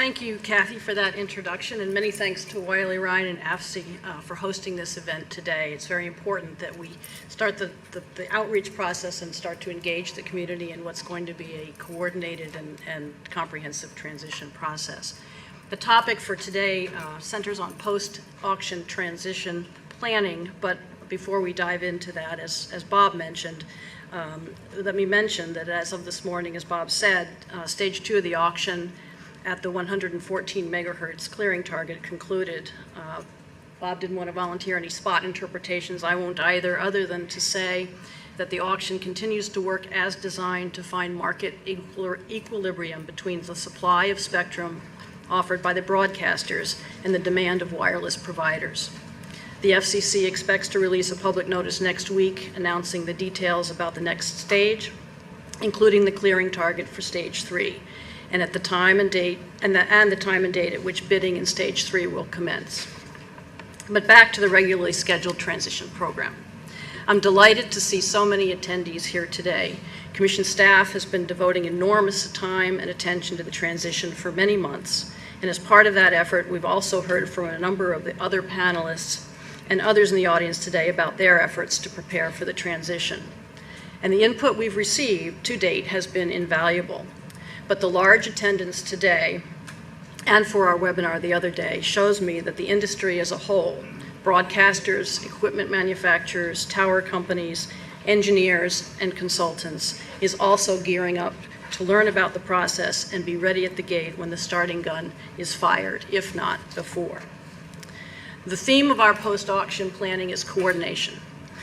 thank you, Kathy, for that introduction, and many thanks to Wiley Ryan and AFSI for hosting this event today. It's very important that we start the outreach process and start to engage the community in what's going to be a coordinated and comprehensive transition process. The topic for today centers on post-auction transition planning, but before we dive into that, as Bob mentioned, let me mention that as of this morning, as Bob said, stage 2 of the auction at the 114 megahertz clearing target concluded. Bob didn't want to volunteer any spot interpretations. I won't either, other than to say that the auction continues to work as designed to find market equilibrium between the supply of spectrum offered by the broadcasters and the demand of wireless providers. The FCC expects to release a public notice next week announcing the details about the next stage, including the clearing target for stage 3, and at the time and date at which bidding in stage 3 will commence. But back to the regularly scheduled transition program. I'm delighted to see so many attendees here today. Commission staff has been devoting enormous time and attention to the transition for many months, and as part of that effort, we've also heard from a number of the other panelists and others in the audience today about their efforts to prepare for the transition. And the input we've received to date has been invaluable. But the large attendance today and for our webinar the other day shows me that the industry as a whole, broadcasters, equipment manufacturers, tower companies, engineers, and consultants, is also gearing up to learn about the process and be ready at the gate when the starting gun is fired, if not before. The theme of our post-auction planning is coordination,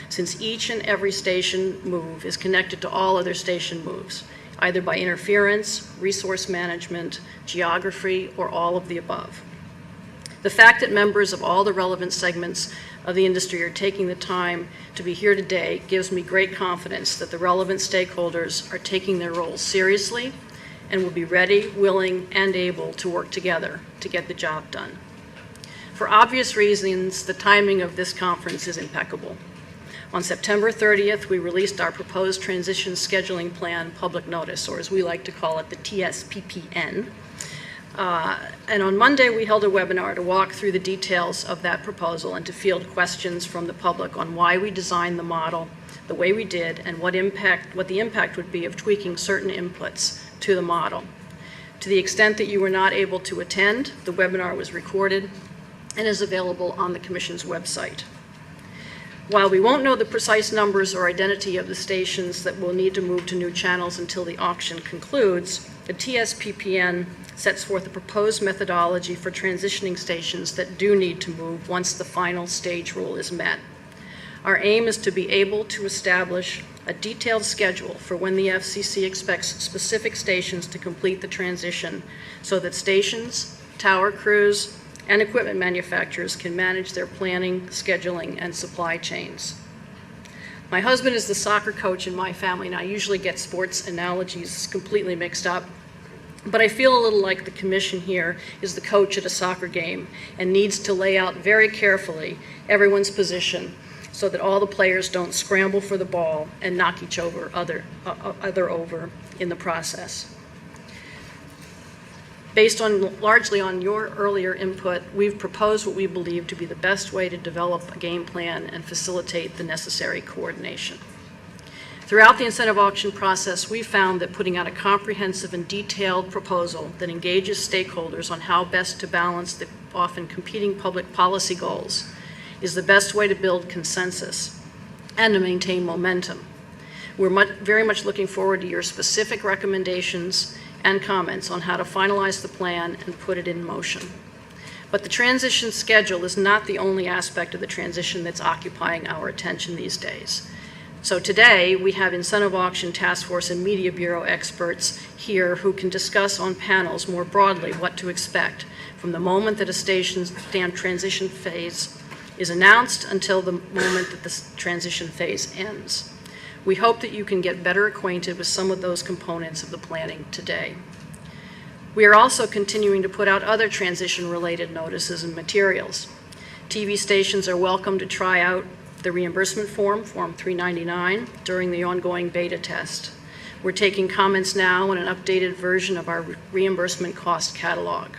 since each and every station move is connected to all other station moves, either by interference, resource management, geography, or all of the above. The fact that members of all the relevant segments of the industry are taking the time to be here today gives me great confidence that the relevant stakeholders are taking their roles seriously and will be ready, willing, and able to work together to get the job done. For obvious reasons, the timing of this conference is impeccable. On September 30th, we released our proposed transition scheduling plan public notice, or as we like to call it, the TSPPN. And on Monday, we held a webinar to walk through the details of that proposal and to field questions from the public on why we designed the model the way we did and what the impact would be of tweaking certain inputs to the model. To the extent that you were not able to attend, the webinar was recorded and is available on the Commission's website. While we won't know the precise numbers or identity of the stations that will need to move to new channels until the auction concludes, the TSPPN sets forth a proposed methodology for transitioning stations that do need to move once the final stage rule is met. Our aim is to be able to establish a detailed schedule for when the FCC expects specific stations to complete the transition so that stations, tower crews, and equipment manufacturers can manage their planning, scheduling, and supply chains. My husband is the soccer coach in my family, and I usually get sports analogies completely mixed up. But I feel a little like the Commission here is the coach at a soccer game and needs to lay out very carefully everyone's position so that all the players don't scramble for the ball and knock each other over in the process. Based largely on your earlier input, we've proposed what we believe to be the best way to develop a game plan and facilitate the necessary coordination. Throughout the incentive auction process, we found that putting out a comprehensive and detailed proposal that engages stakeholders on how best to balance the often competing public policy goals is the best way to build consensus and to maintain momentum. We're very much looking forward to your specific recommendations and comments on how to finalize the plan and put it in motion. But the transition schedule is not the only aspect of the transition that's occupying our attention these days. So today, we have Incentive Auction Task Force and Media Bureau experts here who can discuss on panels more broadly what to expect from the moment that a station's transition phase is announced until the moment that the transition phase ends. We hope that you can get better acquainted with some of those components of the planning today. We are also continuing to put out other transition-related notices and materials. TV stations are welcome to try out the reimbursement form, Form 399, during the ongoing beta test. We're taking comments now on an updated version of our reimbursement cost catalog.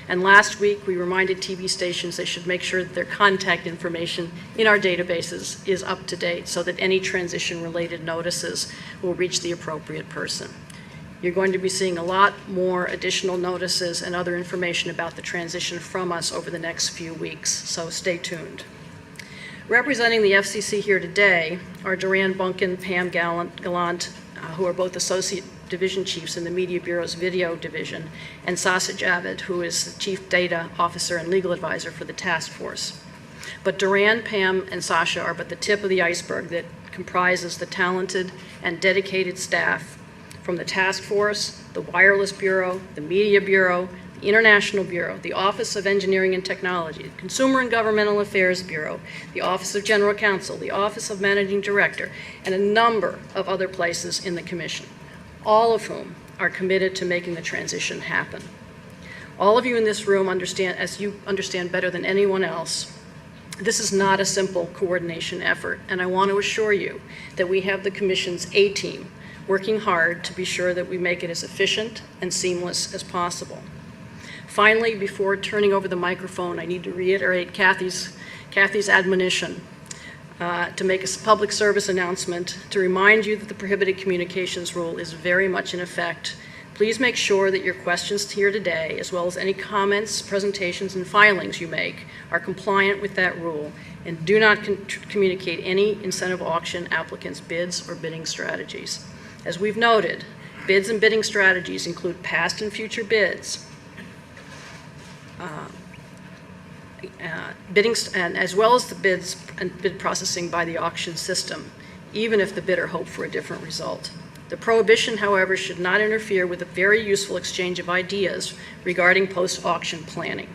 And last week, we reminded TV stations they should make sure that their contact information in our databases is up to date so that any transition-related notices will reach the appropriate person. You're going to be seeing a lot more additional notices and other information about the transition from us over the next few weeks, so stay tuned. Representing the FCC here today are Duran Bunkin, Pam Gallant, who are both Associate Division Chiefs in the Media Bureau's Video Division, and Sasha Javid, who is the Chief Data Officer and Legal Advisor for the task force. But Duran, Pam, and Sasha are but the tip of the iceberg that comprises the talented and dedicated staff from the task force, the Wireless Bureau, the Media Bureau, the International Bureau, the Office of Engineering and Technology, the Consumer and Governmental Affairs Bureau, the Office of General Counsel, the Office of Managing Director, and a number of other places in the Commission, all of whom are committed to making the transition happen. All of you in this room understand, as you understand better than anyone else, this is not a simple coordination effort, and I want to assure you that we have the Commission's A-team working hard to be sure that we make it as efficient and seamless as possible. Finally, before turning over the microphone, I need to reiterate Kathy's admonition to make a public service announcement to remind you that the prohibited communications rule is very much in effect. Please make sure that your questions here today, as well as any comments, presentations, and filings you make, are compliant with that rule, and do not communicate any incentive auction applicants' bids or bidding strategies. As we've noted, bids and bidding strategies include past and future bids, and as well as the bids and bid processing by the auction system, even if the bidder hoped for a different result. The prohibition, however, should not interfere with a very useful exchange of ideas regarding post-auction planning.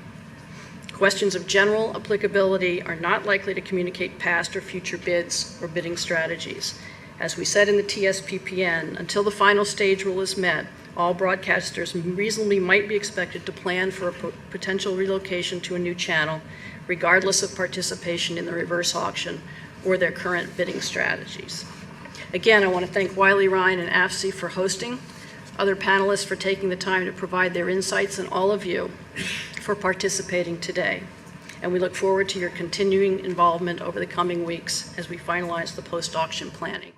Questions of general applicability are not likely to communicate past or future bids or bidding strategies. As we said in the TSPPN, until the final stage rule is met, all broadcasters reasonably might be expected to plan for a potential relocation to a new channel, regardless of participation in the reverse auction or their current bidding strategies. Again, I want to thank Wiley Ryan and AFSI for hosting, other panelists for taking the time to provide their insights, and all of you for participating today. And we look forward to your continuing involvement over the coming weeks as we finalize the post-auction planning.